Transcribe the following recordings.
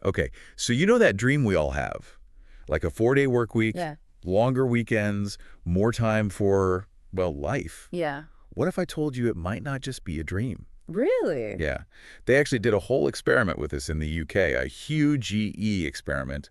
Okay, so you know that dream we all have, like a 4-day work week, Yeah. longer weekends, more time for, well, life. Yeah. What if I told you it might not just be a dream? Really? Yeah, they actually did a whole experiment with this in the UK, a huge GE experiment,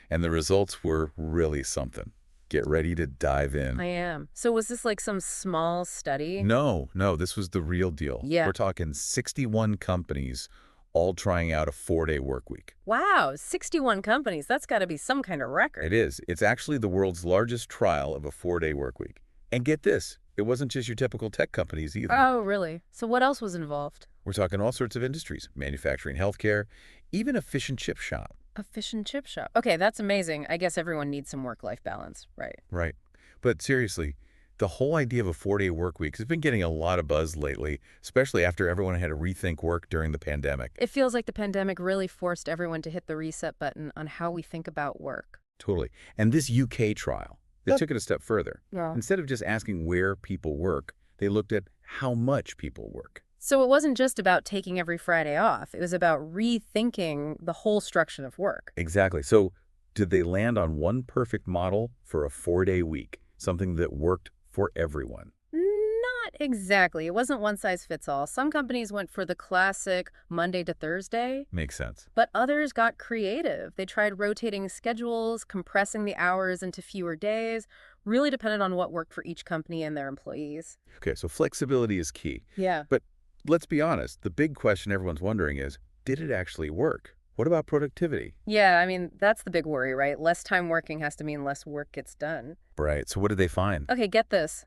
and the results were really something. Get ready to dive in. I am. So was this like some small study? No, this was the real deal. Yeah. We're talking 61 companies all trying out a 4-day work week. Wow, 61 companies. That's got to be some kind of It record. is. It's actually the world's largest trial of a 4-day work week. And get this, it wasn't just your typical tech companies either. Oh, really? So what else was involved? We're talking all sorts of industries, manufacturing, healthcare, even a fish and chip shop. A fish and chip shop. Okay, that's amazing. I guess everyone needs some work-life balance, right? Right. But seriously, the whole idea of a 4-day work week has been getting a lot of buzz lately, especially after everyone had to rethink work during the pandemic. It feels like the pandemic really forced everyone to hit the reset button on how we think about work. Totally. And this UK trial, they took it a step further. Yeah. Instead of just asking where people work, they looked at how much people work. So it wasn't just about taking every Friday off. It was about rethinking the whole structure of work. Exactly. So did they land on one perfect model for a 4-day week, something that worked for everyone? Not exactly. It wasn't one size fits all. Some companies went for the classic Monday to Thursday, Makes sense. but others got creative. They tried rotating schedules, compressing the hours into fewer days, really depended on what worked for each company and their employees. Okay, so flexibility is key. Yeah. But let's be honest, the big question everyone's wondering is, did it actually work? What about productivity? Yeah, I mean, that's the big worry, right? Less time working has to mean less work gets done. Right, so what did they find? Okay, get this.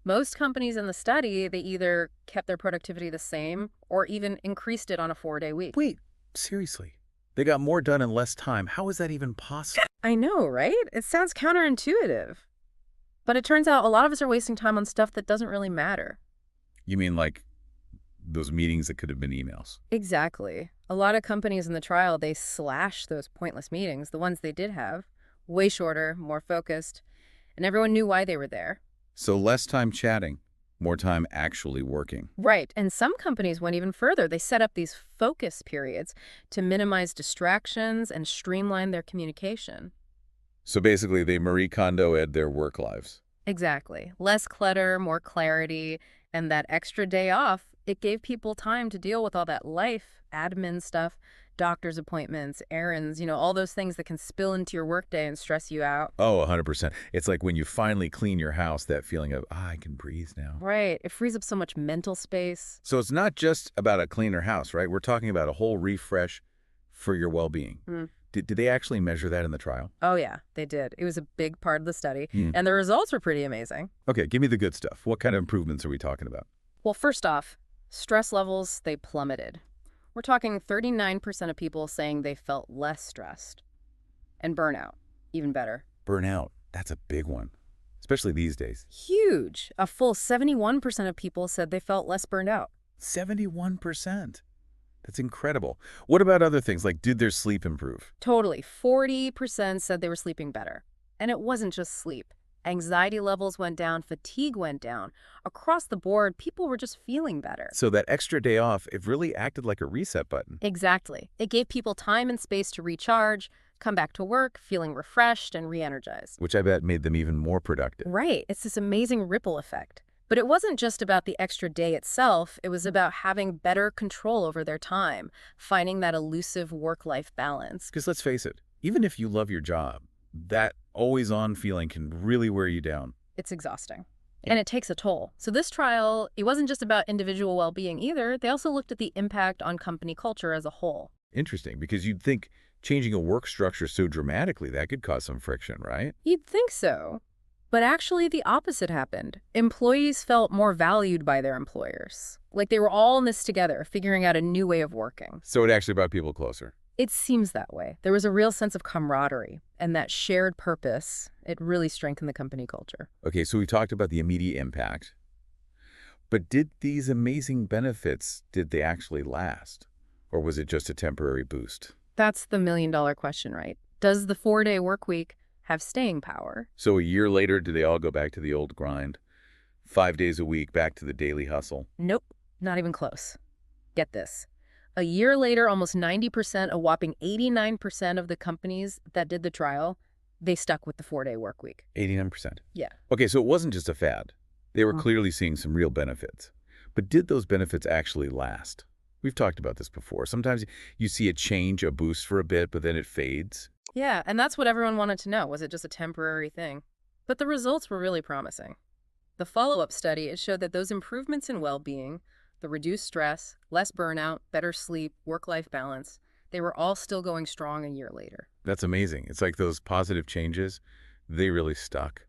Most companies in the study, they either kept their productivity the same or even increased it on a 4-day week. Wait, seriously? They got more done in less time. How is that even possible? I know, right? It sounds counterintuitive. But it turns out a lot of us are wasting time on stuff that doesn't really matter. You mean like those meetings that could have been emails? Exactly. A lot of companies in the trial, they slashed those pointless meetings, the ones they did have, way shorter, more focused, and everyone knew why they were there. So less time chatting, more time actually working. Right. And some companies went even further. They set up these focus periods to minimize distractions and streamline their communication. So basically, they Marie Kondo'd their work lives. Exactly. Less clutter, more clarity, and that extra day off, it gave people time to deal with all that life, admin stuff, doctor's appointments, errands, all those things that can spill into your workday and stress you out. Oh, 100%. It's like when you finally clean your house, that feeling of, I can breathe now. Right. It frees up so much mental space. So it's not just about a cleaner house, right? We're talking about a whole refresh for your well-being. Mm. Did they actually measure that in the trial? Oh, yeah, they did. It was a big part of the study, Hmm. and the results were pretty amazing. Okay, give me the good stuff. What kind of improvements are we talking about? Well, first off, stress levels, they plummeted. We're talking 39% of people saying they felt less stressed. And burnout, even better. Burnout. That's a big one, especially these days. Huge. A full 71% of people said they felt less burned out. 71%. That's incredible. What about other things, like did their sleep improve? Totally. 40% said they were sleeping better. And it wasn't just sleep. Anxiety levels went down, fatigue went down. Across the board, people were just feeling better. So that extra day off, it really acted like a reset button. Exactly. It gave people time and space to recharge, come back to work feeling refreshed and re-energized. Which I bet made them even more productive. Right. It's this amazing ripple effect. But it wasn't just about the extra day itself. It was about having better control over their time, finding that elusive work-life balance. Because let's face it, even if you love your job, that always-on feeling can really wear you down. It's exhausting. And it takes a toll. So this trial, it wasn't just about individual well-being either. They also looked at the impact on company culture as a whole. Interesting, because you'd think changing a work structure so dramatically, that could cause some friction, right? You'd think so. But actually, the opposite happened. Employees felt more valued by their employers. Like they were all in this together, figuring out a new way of working. So it actually brought people closer. It seems that way. There was a real sense of camaraderie, and that shared purpose, it really strengthened the company culture. Okay, so we talked about the immediate impact. But did these amazing benefits, did they actually last? Or was it just a temporary boost? That's the million-dollar question, right? Does the 4-day work week have staying power? So a year later, do they all go back to the old grind? 5 days a week, back to the daily hustle? Nope, not even close. Get this. A year later, almost 90%, a whopping 89% of the companies that did the trial, they stuck with the 4-day work week. 89%. Yeah. Okay, so it wasn't just a fad. They were Mm. clearly seeing some real benefits. But did those benefits actually last? We've talked about this before. Sometimes you see a change, a boost for a bit, but then it fades. Yeah, and that's what everyone wanted to know. Was it just a temporary thing? But the results were really promising. The follow-up study, it showed that those improvements in well-being, the reduced stress, less burnout, better sleep, work-life balance, they were all still going strong a year later. That's amazing. It's like those positive changes, they really stuck.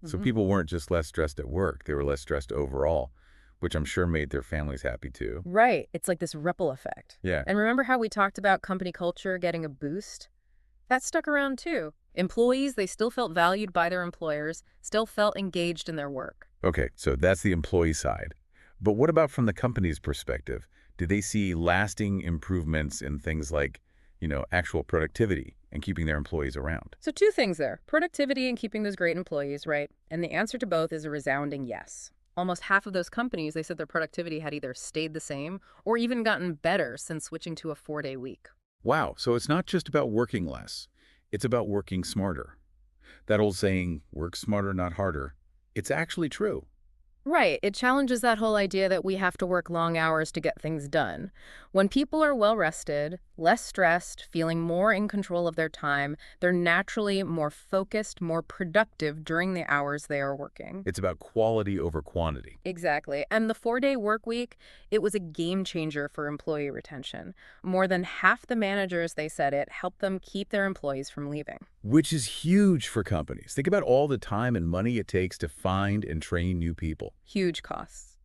So people weren't just less stressed at work, they were less stressed overall, which I'm sure made their families happy too. Right. It's like this ripple effect. Yeah. And remember how we talked about company culture getting a boost? That stuck around too. Employees, they still felt valued by their employers, still felt engaged in their work. Okay, so that's the employee side. But what about from the company's perspective? Did they see lasting improvements in things like, actual productivity and keeping their employees around? So two things there, productivity and keeping those great employees, right? And the answer to both is a resounding yes. Almost half of those companies, they said their productivity had either stayed the same or even gotten better since switching to a 4-day week. Wow, so it's not just about working less. It's about working smarter. That old saying, work smarter, not harder, it's actually true. Right. It challenges that whole idea that we have to work long hours to get things done. When people are well rested, less stressed, feeling more in control of their time, they're naturally more focused, more productive during the hours they are working. It's about quality over quantity. Exactly. And the 4-day work week, it was a game changer for employee retention. More than half the managers, they said it, helped them keep their employees from leaving. Which is huge for companies. Think about all the time and money it takes to find and train new people. Huge costs.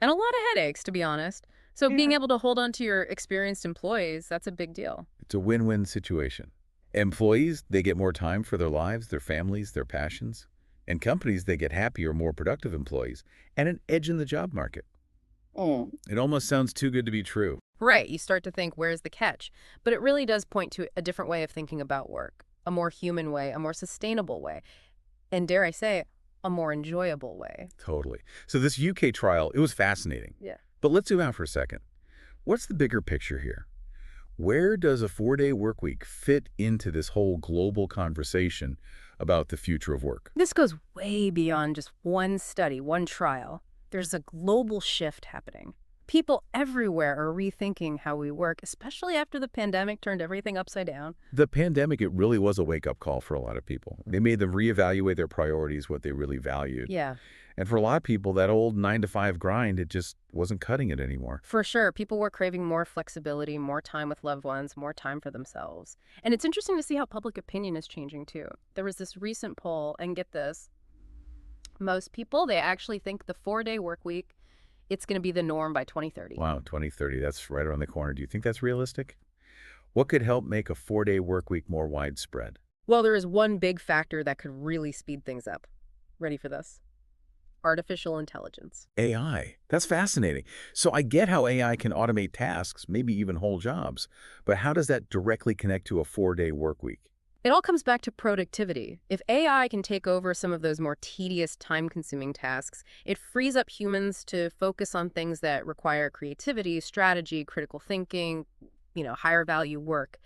And a lot of headaches, to be honest. So being able to hold on to your experienced employees, that's a big deal. It's a win-win situation. Employees, they get more time for their lives, their families, their passions. And companies, they get happier, more productive employees and an edge in the job market. It almost sounds too good to be true. Right. You start to think, where's the catch? But it really does point to a different way of thinking about work, a more human way, a more sustainable way, and dare I say, a more enjoyable way. Totally. So this UK trial, it was fascinating. Yeah. But let's zoom out for a second. What's the bigger picture here? Where does a 4-day work week fit into this whole global conversation about the future of work? This goes way beyond just one study, one trial. There's a global shift happening. People everywhere are rethinking how we work, especially after the pandemic turned everything upside down. The pandemic, it really was a wake-up call for a lot of people. They made them reevaluate their priorities, what they really valued. Yeah, And for a lot of people, that old 9-to-5 grind, it just wasn't cutting it anymore. for sure. People were craving more flexibility, more time with loved ones, more time for themselves. And it's interesting to see how public opinion is changing too. There was this recent poll, and get this, most people, they actually think the 4-day work week, it's going to be the norm by 2030. Wow, 2030, that's right around the corner. Do you think that's realistic? What could help make a 4-day work week more widespread? Well, there is one big factor that could really speed things up. Ready for this? Artificial intelligence. AI. That's fascinating. So I get how AI can automate tasks, maybe even whole jobs. But how does that directly connect to a 4-day work week? It all comes back to productivity. If AI can take over some of those more tedious, time-consuming tasks, it frees up humans to focus on things that require creativity, strategy, critical thinking, higher value work.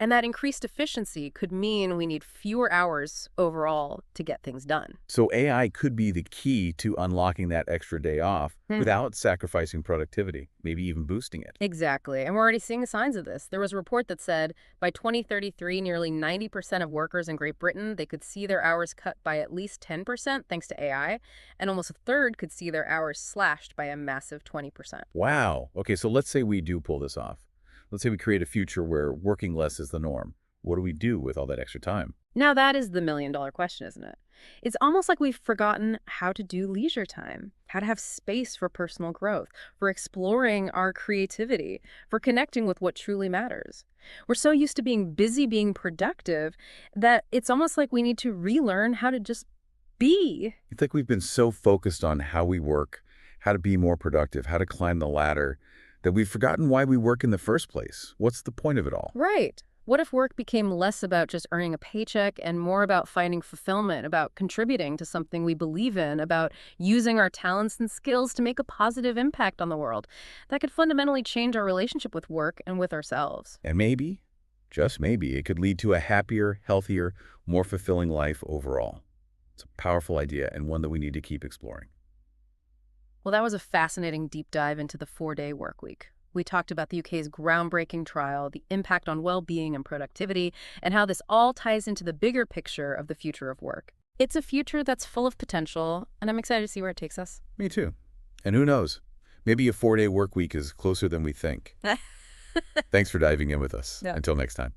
And that increased efficiency could mean we need fewer hours overall to get things done. So AI could be the key to unlocking that extra day off without sacrificing productivity, maybe even boosting it. Exactly. And we're already seeing signs of this. There was a report that said by 2033, nearly 90% of workers in Great Britain, they could see their hours cut by at least 10% thanks to AI, and almost a third could see their hours slashed by a massive 20%. Wow. Okay, so let's say we do pull this off. Let's say we create a future where working less is the norm. What do we do with all that extra time? Now that is the million-dollar question, isn't it? It's almost like we've forgotten how to do leisure time, how to have space for personal growth, for exploring our creativity, for connecting with what truly matters. We're so used to being busy, being productive, that it's almost like we need to relearn how to just be. It's like we've been so focused on how we work, how to be more productive, how to climb the ladder, that we've forgotten why we work in the first place. What's the point of it all? Right. What if work became less about just earning a paycheck and more about finding fulfillment, about contributing to something we believe in, about using our talents and skills to make a positive impact on the world? That could fundamentally change our relationship with work and with ourselves. And maybe, just maybe, it could lead to a happier, healthier, more fulfilling life overall. It's a powerful idea and one that we need to keep exploring. Well, that was a fascinating deep dive into the 4-day work week. We talked about the UK's groundbreaking trial, the impact on well-being and productivity, and how this all ties into the bigger picture of the future of work. It's a future that's full of potential, and I'm excited to see where it takes us. Me too. And who knows? Maybe a 4-day work week is closer than we think. Thanks for diving in with us. Yeah. Until next time.